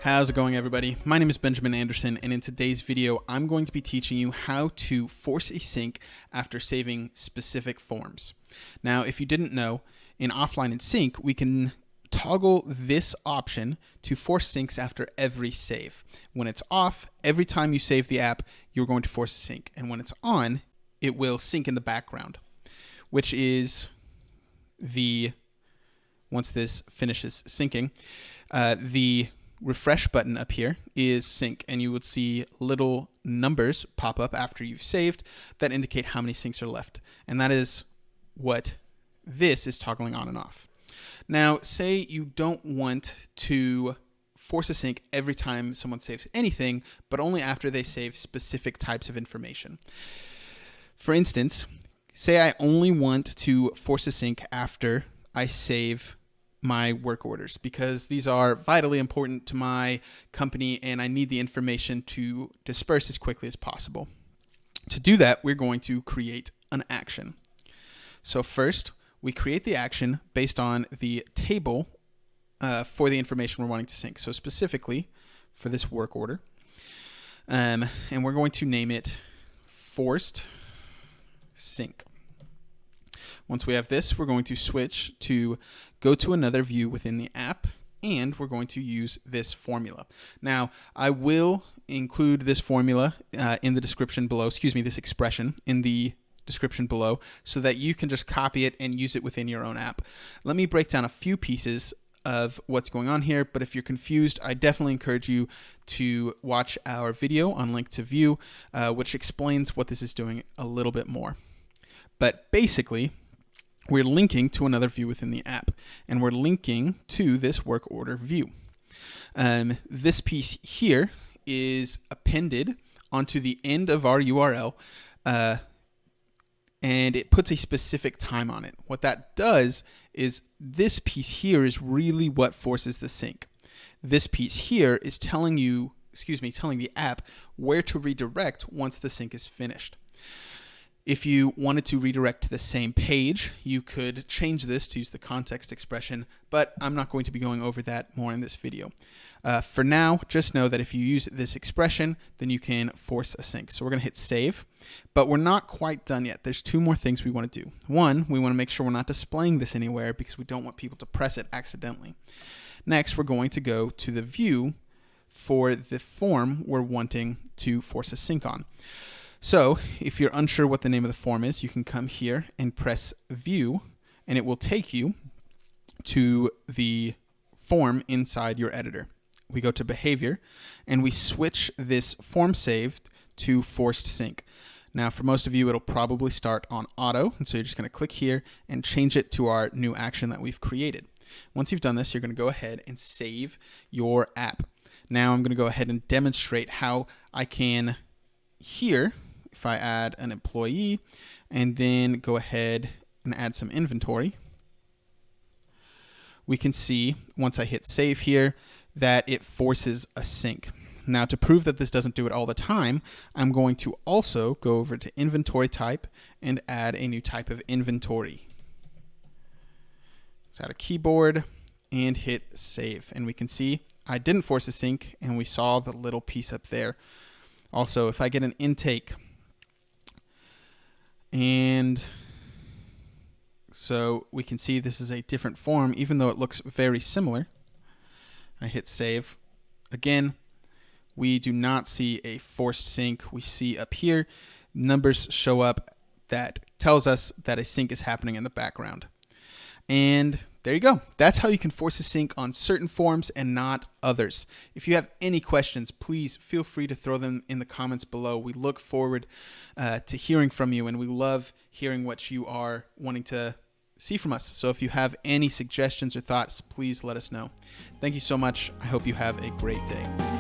How's it going, everybody? My name is Benjamin Anderson, and in today's video, I'm going to be teaching you how to force a sync after saving specific forms. Now, if you didn't know, in Offline and Sync, we can toggle this option to force syncs after every save. When it's off, every time you save the app, you're going to force a sync. And when it's on, it will sync in the background, which is once this finishes syncing, the refresh button up here is sync, and you would see little numbers pop up after you've saved that indicate how many syncs are left. And that is what this is toggling on and off. Now, say you don't want to force a sync every time someone saves anything, but only after they save specific types of information. For instance, say I only want to force a sync after I save my work orders because these are vitally important to my company and I need the information to disperse as quickly as possible. To do that, we're going to create an action. So first, we create the action based on the table for the information we're wanting to sync. So specifically for this work order, and we're going to name it forced sync. Once we have this, we're going to switch to go to another view within the app, and we're going to use this formula. Now, I will include this formula in the description below, this expression in the description below, so that you can just copy it and use it within your own app. Let me break down a few pieces of what's going on here, but if you're confused, I definitely encourage you to watch our video on LINKTOVIEW, which explains what this is doing a little bit more. But basically, we're linking to another view within the app, and we're linking to this work order view. This piece here is appended onto the end of our URL, and it puts a specific time on it. What that does is this piece here is really what forces the sync. This piece here is telling the app where to redirect once the sync is finished. If you wanted to redirect to the same page, you could change this to use the context expression, but I'm not going to be going over that more in this video. For now, just know that if you use this expression, then you can force a sync. So we're going to hit save, but we're not quite done yet. There's two more things we want to do. One, we want to make sure we're not displaying this anywhere because we don't want people to press it accidentally. Next, we're going to go to the view for the form we're wanting to force a sync on. So if you're unsure what the name of the form is, you can come here and press view, and it will take you to the form inside your editor. We go to behavior, and we switch this form saved to forced sync. Now, for most of you, it'll probably start on auto, and so you're just going to click here and change it to our new action that we've created. Once you've done this, you're going to go ahead and save your app. Now I'm going to go ahead and demonstrate how I can here, if I add an employee and then go ahead and add some inventory, we can see once I hit save here that it forces a sync. Now, to prove that this doesn't do it all the time, I'm going to also go over to inventory type and add a new type of inventory. Let's add a keyboard and hit save, and we can see I didn't force a sync, and we saw the little piece up there. Also, if I get an intake, and so we can see this is a different form, even though it looks very similar. I hit save. Again, we do not see a forced sync. We see up here, numbers show up that tells us that a sync is happening in the background. And there you go. That's how you can force a sync on certain forms and not others. If you have any questions, please feel free to throw them in the comments below. We look forward to hearing from you, and we love hearing what you are wanting to see from us. So if you have any suggestions or thoughts, please let us know. Thank you so much. I hope you have a great day.